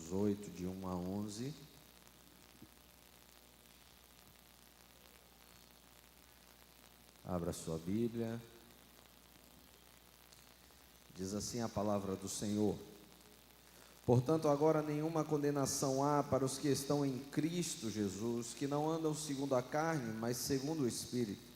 Romanos 8, de 1 a 11. Abra sua Bíblia. Diz assim a palavra do Senhor: portanto, agora nenhuma condenação há para os que estão em Cristo Jesus, que não andam segundo a carne, mas segundo o Espírito.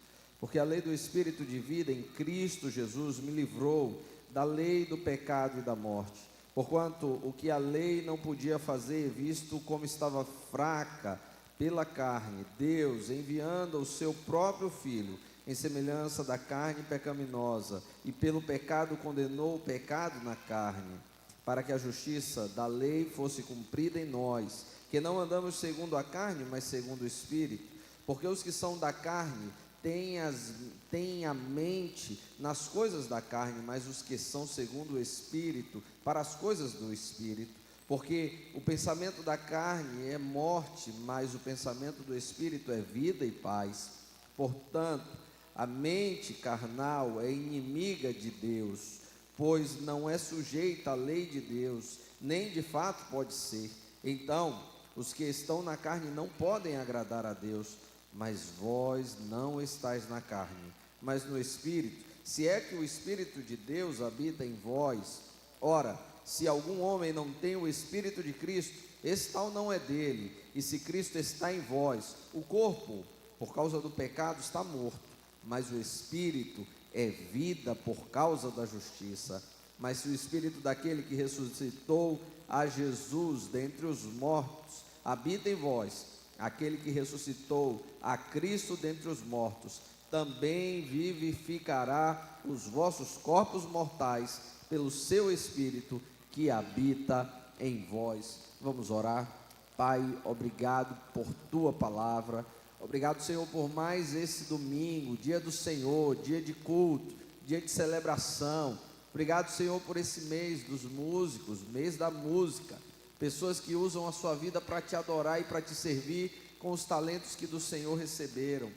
Porque a lei do Espírito de vida em Cristo Jesus me livrou da lei do pecado e da morte. Porquanto o que a lei não podia fazer, visto como estava fraca pela carne, Deus, enviando o seu próprio Filho, em semelhança da carne pecaminosa, e pelo pecado condenou o pecado na carne, para que a justiça da lei fosse cumprida em nós, que não andamos segundo a carne, mas segundo o Espírito. Porque os que são da carne têm a mente nas coisas da carne, mas os que são segundo o Espírito, para as coisas do Espírito. Porque o pensamento da carne é morte, mas o pensamento do Espírito é vida e paz. Portanto, a mente carnal é inimiga de Deus, pois não é sujeita à lei de Deus, nem de fato pode ser. Então, os que estão na carne não podem agradar a Deus. Mas vós não estáis na carne, mas no Espírito, se é que o Espírito de Deus habita em vós. Ora, se algum homem não tem o Espírito de Cristo, esse tal não é dele. E se Cristo está em vós, o corpo, por causa do pecado, está morto, mas o Espírito é vida por causa da justiça. Mas se o Espírito daquele que ressuscitou a Jesus dentre os mortos habita em vós, aquele que ressuscitou a Cristo dentre os mortos também vivificará os vossos corpos mortais pelo seu Espírito que habita em vós. Vamos orar. Pai, obrigado por tua palavra. Obrigado, Senhor, por mais esse domingo, dia do Senhor, dia de culto, dia de celebração. Obrigado, Senhor, por esse mês dos músicos, mês da música. Pessoas que usam a sua vida para te adorar e para te servir com os talentos que do Senhor receberam.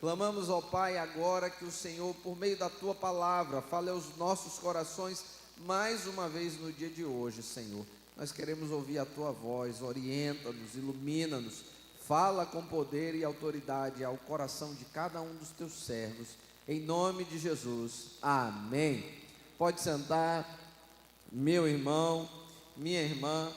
Clamamos ao Pai agora que o Senhor, por meio da tua palavra, fale aos nossos corações mais uma vez no dia de hoje, Senhor. Nós queremos ouvir a tua voz, orienta-nos, ilumina-nos, fala com poder e autoridade ao coração de cada um dos teus servos, em nome de Jesus, amém. Pode sentar, meu irmão, minha irmã.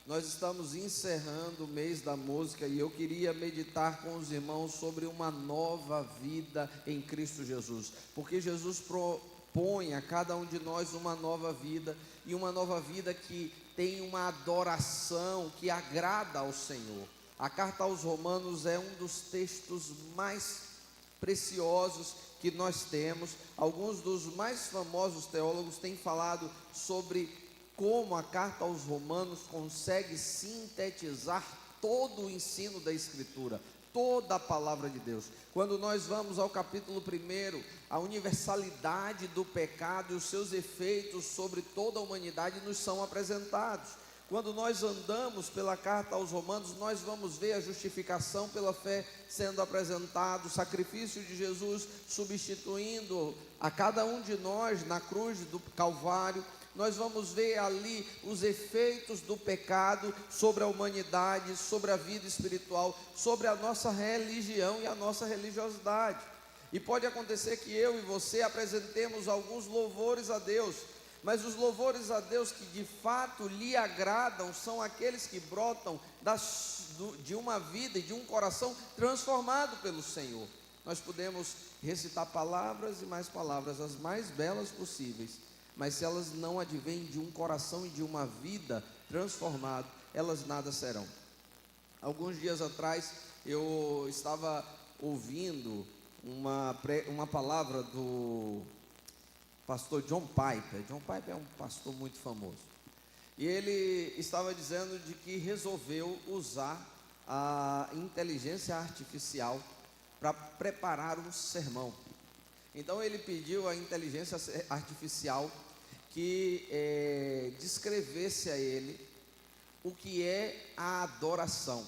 Nós estamos encerrando o mês da música e eu queria meditar com os irmãos sobre uma nova vida em Cristo Jesus, porque Jesus propõe a cada um de nós uma nova vida, e uma nova vida que tem uma adoração que agrada ao Senhor. A carta aos Romanos é um dos textos mais preciosos que nós temos. Alguns dos mais famosos teólogos têm falado sobre como a carta aos Romanos consegue sintetizar todo o ensino da Escritura, toda a palavra de Deus. Quando nós vamos ao capítulo 1, a universalidade do pecado e os seus efeitos sobre toda a humanidade nos são apresentados. Quando nós andamos pela carta aos Romanos, nós vamos ver a justificação pela fé sendo apresentado, o sacrifício de Jesus substituindo a cada um de nós na cruz do Calvário. Nós vamos ver ali os efeitos do pecado sobre a humanidade, sobre a vida espiritual, sobre a nossa religião e a nossa religiosidade. E pode acontecer que eu e você apresentemos alguns louvores a Deus, mas os louvores a Deus que de fato lhe agradam são aqueles que brotam de uma vida e de um coração transformado pelo Senhor. Nós podemos recitar palavras e mais palavras, as mais belas possíveis, mas se elas não advêm de um coração e de uma vida transformado, elas nada serão. Alguns dias atrás eu estava ouvindo uma palavra do pastor John Piper. John Piper é um pastor muito famoso, e ele estava dizendo de que resolveu usar a inteligência artificial para preparar um sermão. Então ele pediu à inteligência artificial que descrevesse a ele o que é a adoração.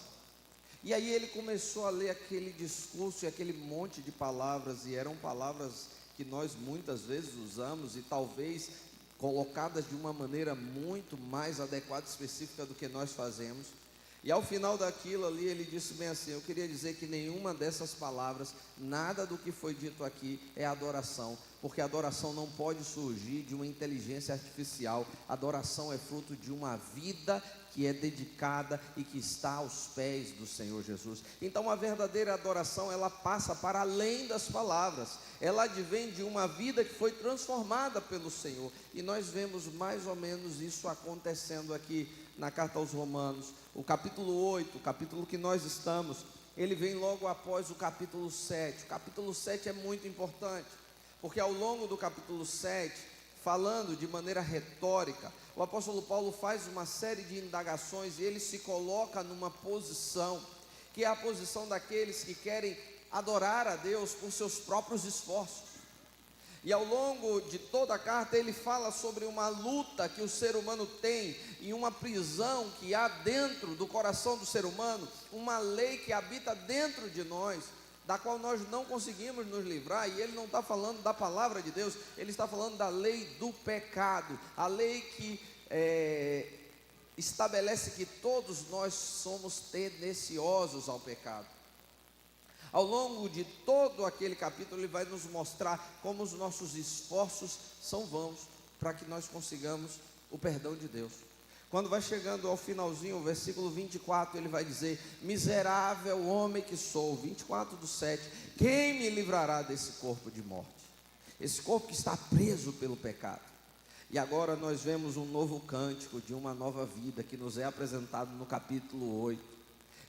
E aí ele começou a ler aquele discurso e aquele monte de palavras, e eram palavras que nós muitas vezes usamos, e talvez colocadas de uma maneira muito mais adequada e específica do que nós fazemos. E ao final daquilo ali, ele disse bem assim: eu queria dizer que nenhuma dessas palavras, nada do que foi dito aqui é adoração, porque a adoração não pode surgir de uma inteligência artificial. A adoração é fruto de uma vida que é dedicada e que está aos pés do Senhor Jesus. Então a verdadeira adoração, ela passa para além das palavras, ela advém de uma vida que foi transformada pelo Senhor, e nós vemos mais ou menos isso acontecendo aqui na carta aos Romanos. O capítulo 8, o capítulo que nós estamos, ele vem logo após o capítulo 7. O capítulo 7 é muito importante, porque ao longo do capítulo 7, falando de maneira retórica, o apóstolo Paulo faz uma série de indagações e ele se coloca numa posição, que é a posição daqueles que querem adorar a Deus com seus próprios esforços. E ao longo de toda a carta ele fala sobre uma luta que o ser humano tem, e uma prisão que há dentro do coração do ser humano, uma lei que habita dentro de nós, da qual nós não conseguimos nos livrar. E ele não está falando da palavra de Deus, ele está falando da lei do pecado, a lei que estabelece que todos nós somos tendenciosos ao pecado. Ao longo de todo aquele capítulo, ele vai nos mostrar como os nossos esforços são vãos, para que nós consigamos o perdão de Deus. Quando vai chegando ao finalzinho, o versículo 24, ele vai dizer: miserável homem que sou, 24:7, quem me livrará desse corpo de morte? Esse corpo que está preso pelo pecado. E agora nós vemos um novo cântico de uma nova vida que nos é apresentado no capítulo 8.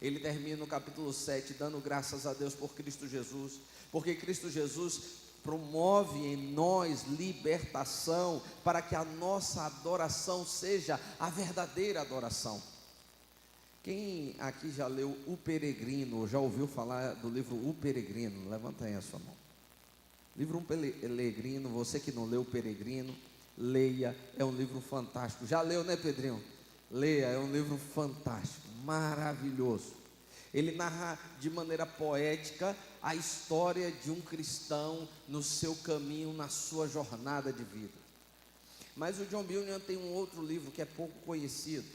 Ele termina o capítulo 7 dando graças a Deus por Cristo Jesus, porque Cristo Jesus promove em nós libertação, para que a nossa adoração seja a verdadeira adoração. Quem aqui já leu O Peregrino, ou já ouviu falar do livro O Peregrino? Levanta aí a sua mão. Livro O Peregrino, você que não leu O Peregrino, leia, é um livro fantástico. Já leu, né, Pedrinho? Leia, é um livro fantástico, maravilhoso. Ele narra de maneira poética a história de um cristão no seu caminho, na sua jornada de vida. Mas o John Bunyan tem um outro livro que é pouco conhecido,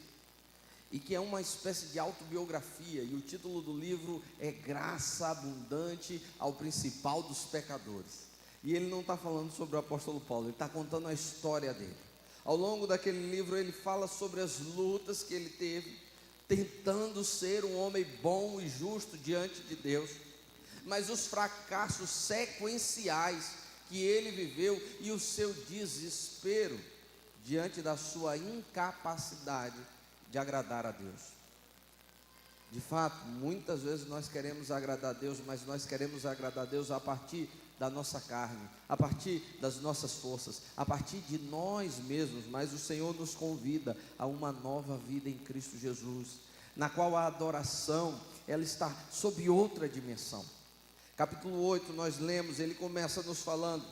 e que é uma espécie de autobiografia, e o título do livro é Graça Abundante ao Principal dos Pecadores. E ele não está falando sobre o apóstolo Paulo, ele está contando a história dele. Ao longo daquele livro ele fala sobre as lutas que ele teve, tentando ser um homem bom e justo diante de Deus, mas os fracassos sequenciais que ele viveu e o seu desespero diante da sua incapacidade de agradar a Deus. De fato, muitas vezes nós queremos agradar a Deus, mas nós queremos agradar a Deus a partir da nossa carne, a partir das nossas forças, a partir de nós mesmos. Mas o Senhor nos convida a uma nova vida em Cristo Jesus, na qual a adoração, ela está sob outra dimensão. Capítulo 8 nós lemos, ele começa nos falando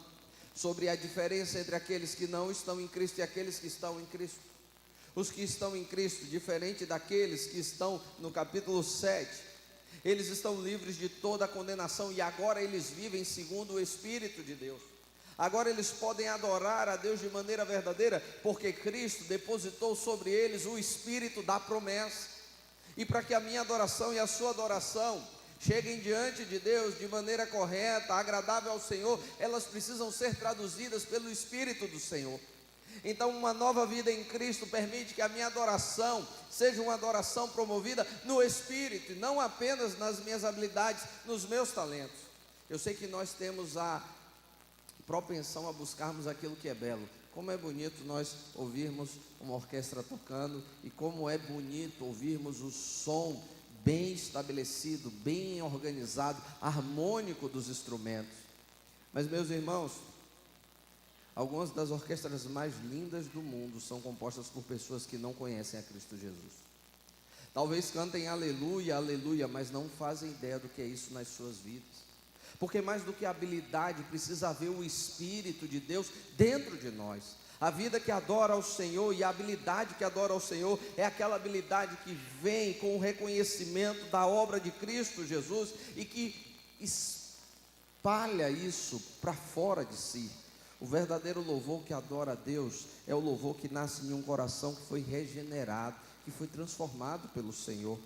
sobre a diferença entre aqueles que não estão em Cristo e aqueles que estão em Cristo. Os que estão em Cristo, diferente daqueles que estão no capítulo 7, eles estão livres de toda a condenação, e agora eles vivem segundo o Espírito de Deus. Agora eles podem adorar a Deus de maneira verdadeira, porque Cristo depositou sobre eles o Espírito da promessa. E para que a minha adoração e a sua adoração cheguem diante de Deus de maneira correta, agradável ao Senhor, elas precisam ser traduzidas pelo Espírito do Senhor. Então uma nova vida em Cristo permite que a minha adoração seja uma adoração promovida no Espírito, e não apenas nas minhas habilidades, nos meus talentos. Eu sei que nós temos a propensão a buscarmos aquilo que é belo. Como é bonito nós ouvirmos uma orquestra tocando, e como é bonito ouvirmos o som bem estabelecido, bem organizado, harmônico dos instrumentos. Mas, meus irmãos, algumas das orquestras mais lindas do mundo são compostas por pessoas que não conhecem a Cristo Jesus. Talvez cantem aleluia, aleluia, mas não fazem ideia do que é isso nas suas vidas. Porque mais do que a habilidade, precisa haver o Espírito de Deus dentro de nós. A vida que adora ao Senhor e a habilidade que adora ao Senhor é aquela habilidade que vem com o reconhecimento da obra de Cristo Jesus e que espalha isso para fora de si. O verdadeiro louvor que adora a Deus é o louvor que nasce em um coração que foi regenerado, que foi transformado pelo Senhor.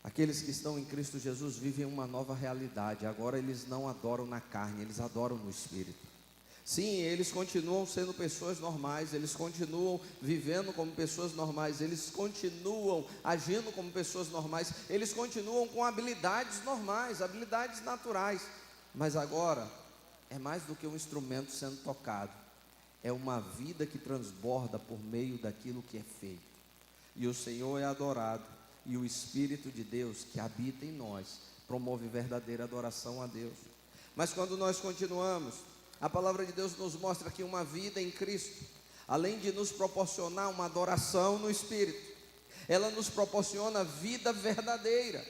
Aqueles que estão em Cristo Jesus vivem uma nova realidade. Agora eles não adoram na carne, eles adoram no Espírito. Sim, eles continuam sendo pessoas normais, eles continuam vivendo como pessoas normais, eles continuam agindo como pessoas normais, eles continuam com habilidades normais, habilidades naturais. Mas agora é mais do que um instrumento sendo tocado, é uma vida que transborda por meio daquilo que é feito. E o Senhor é adorado, e o Espírito de Deus que habita em nós promove verdadeira adoração a Deus. Mas quando nós continuamos, a palavra de Deus nos mostra que uma vida em Cristo, além de nos proporcionar uma adoração no Espírito, ela nos proporciona vida verdadeira.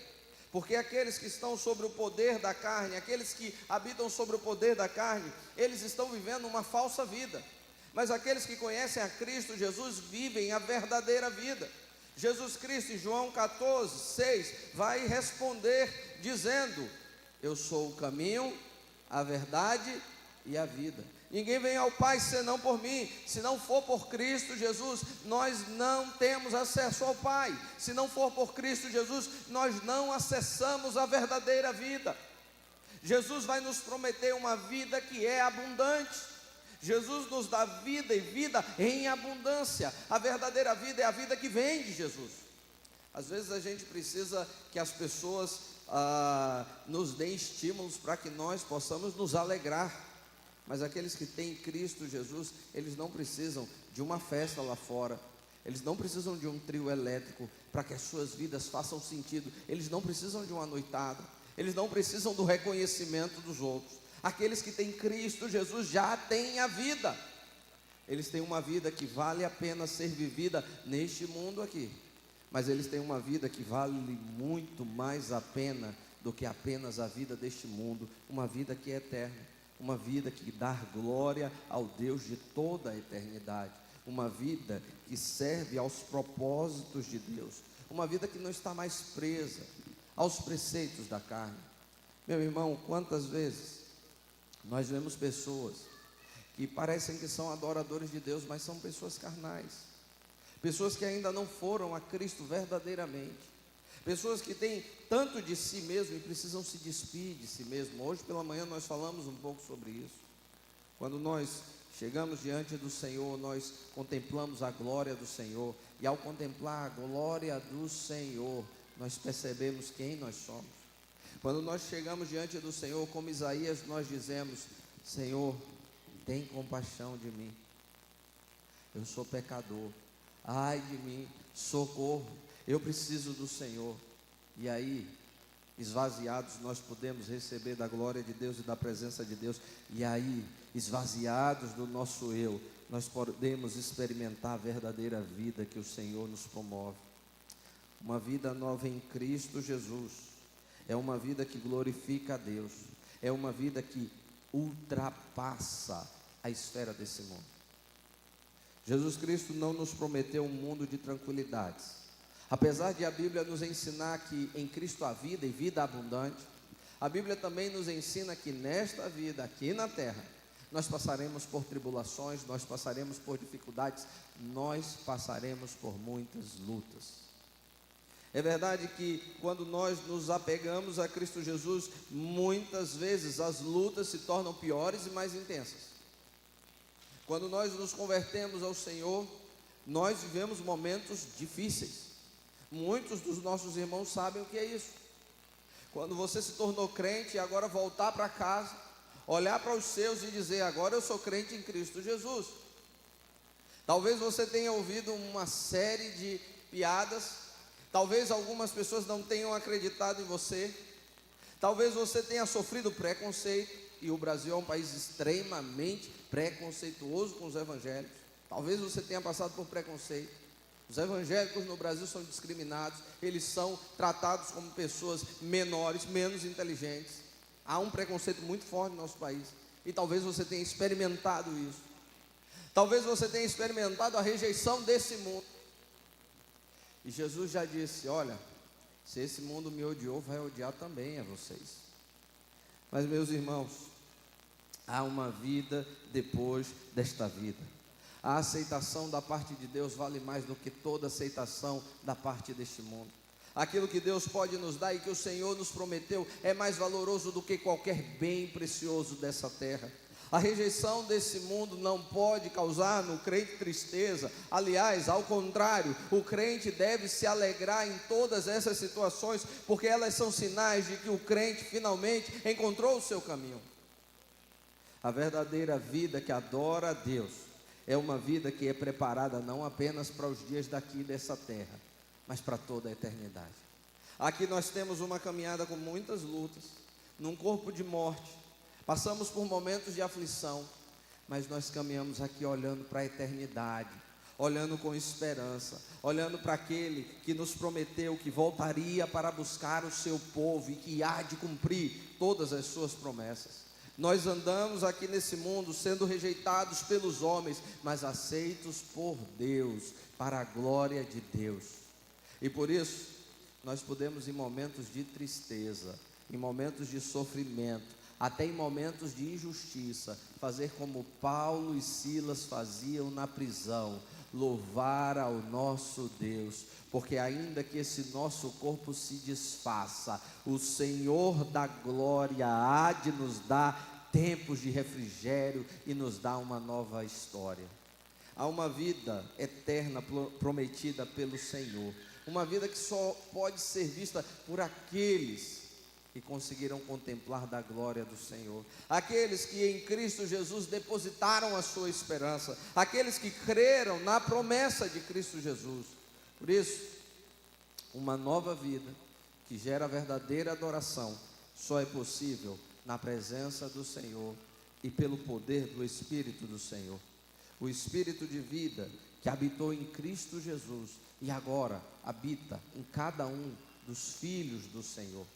Porque aqueles que estão sobre o poder da carne, aqueles que habitam sobre o poder da carne, eles estão vivendo uma falsa vida. Mas aqueles que conhecem a Cristo Jesus vivem a verdadeira vida. Jesus Cristo, em João 14:6, vai responder dizendo: eu sou o caminho, a verdade e a vida. Ninguém vem ao Pai senão por mim. Se não for por Cristo Jesus, nós não temos acesso ao Pai. Se não for por Cristo Jesus, nós não acessamos a verdadeira vida. Jesus vai nos prometer uma vida que é abundante. Jesus nos dá vida e vida em abundância. A verdadeira vida é a vida que vem de Jesus. Às vezes a gente precisa que as pessoas nos deem estímulos para que nós possamos nos alegrar. Mas aqueles que têm Cristo Jesus, eles não precisam de uma festa lá fora, eles não precisam de um trio elétrico para que as suas vidas façam sentido, eles não precisam de uma noitada, eles não precisam do reconhecimento dos outros. Aqueles que têm Cristo Jesus já têm a vida, eles têm uma vida que vale a pena ser vivida neste mundo aqui, mas eles têm uma vida que vale muito mais a pena do que apenas a vida deste mundo, uma vida que é eterna. Uma vida que dá glória ao Deus de toda a eternidade. Uma vida que serve aos propósitos de Deus. Uma vida que não está mais presa aos preceitos da carne. Meu irmão, quantas vezes nós vemos pessoas que parecem que são adoradores de Deus, mas são pessoas carnais. Pessoas que ainda não foram a Cristo verdadeiramente. Pessoas que têm tanto de si mesmo e precisam se despir de si mesmo. Hoje pela manhã nós falamos um pouco sobre isso. Quando nós chegamos diante do Senhor, nós contemplamos a glória do Senhor. E ao contemplar a glória do Senhor, nós percebemos quem nós somos. Quando nós chegamos diante do Senhor, como Isaías, nós dizemos: Senhor, tem compaixão de mim. Eu sou pecador. Ai de mim, socorro. Eu preciso do Senhor. E aí, esvaziados, nós podemos receber da glória de Deus e da presença de Deus. E aí, esvaziados do nosso eu, nós podemos experimentar a verdadeira vida que o Senhor nos promove. Uma vida nova em Cristo Jesus. É uma vida que glorifica a Deus. É uma vida que ultrapassa a esfera desse mundo. Jesus Cristo não nos prometeu um mundo de tranquilidades. Apesar de a Bíblia nos ensinar que em Cristo há vida e vida abundante, a Bíblia também nos ensina que nesta vida, aqui na terra, nós passaremos por tribulações, nós passaremos por dificuldades, nós passaremos por muitas lutas. É verdade que quando nós nos apegamos a Cristo Jesus, muitas vezes as lutas se tornam piores e mais intensas. Quando nós nos convertemos ao Senhor, nós vivemos momentos difíceis. Muitos dos nossos irmãos sabem o que é isso. Quando você se tornou crente e agora voltar para casa, olhar para os seus e dizer: agora eu sou crente em Cristo Jesus. Talvez você tenha ouvido uma série de piadas, talvez algumas pessoas não tenham acreditado em você, talvez você tenha sofrido preconceito, e o Brasil é um país extremamente preconceituoso com os evangélicos. Talvez você tenha passado por preconceito. Os evangélicos no Brasil são discriminados, eles são tratados como pessoas menores, menos inteligentes. Há um preconceito muito forte no nosso país, e talvez você tenha experimentado isso. Talvez você tenha experimentado a rejeição desse mundo. E Jesus já disse: olha, se esse mundo me odiou, vai odiar também a vocês. Mas meus irmãos, Há uma vida depois desta vida. A aceitação da parte de Deus vale mais do que toda aceitação da parte deste mundo. Aquilo que Deus pode nos dar e que o Senhor nos prometeu é mais valoroso do que qualquer bem precioso dessa terra. A rejeição desse mundo não pode causar no crente tristeza. Aliás, ao contrário, o crente deve se alegrar em todas essas situações, porque elas são sinais de que o crente finalmente encontrou o seu caminho. A verdadeira vida que adora a Deus é uma vida que é preparada não apenas para os dias daqui dessa terra, mas para toda a eternidade. Aqui nós temos uma caminhada com muitas lutas, num corpo de morte. Passamos por momentos de aflição, mas nós caminhamos aqui olhando para a eternidade, olhando com esperança, olhando para aquele que nos prometeu que voltaria para buscar o seu povo e que há de cumprir todas as suas promessas. Nós andamos aqui nesse mundo sendo rejeitados pelos homens, mas aceitos por Deus, para a glória de Deus. E por isso, nós podemos em momentos de tristeza, em momentos de sofrimento, até em momentos de injustiça, fazer como Paulo e Silas faziam na prisão, louvar ao nosso Deus, porque ainda que esse nosso corpo se desfaça, o Senhor da glória há de nos dar tempos de refrigério e nos dar uma nova história. Há uma vida eterna prometida pelo Senhor, uma vida que só pode ser vista por aqueles que conseguiram contemplar da glória do Senhor, aqueles que em Cristo Jesus depositaram a sua esperança, aqueles que creram na promessa de Cristo Jesus. Por isso, uma nova vida que gera verdadeira adoração só é possível na presença do Senhor e pelo poder do Espírito do Senhor. O Espírito de vida que habitou em Cristo Jesus e agora habita em cada um dos filhos do Senhor.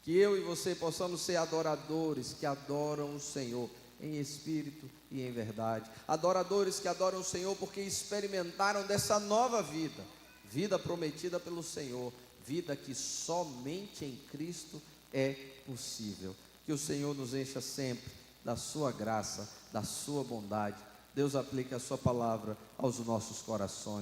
Que eu e você possamos ser adoradores que adoram o Senhor em espírito e em verdade. Adoradores que adoram o Senhor porque experimentaram dessa nova vida, vida prometida pelo Senhor, vida que somente em Cristo é possível. Que o Senhor nos encha sempre da sua graça, da sua bondade. Deus aplique a sua palavra aos nossos corações.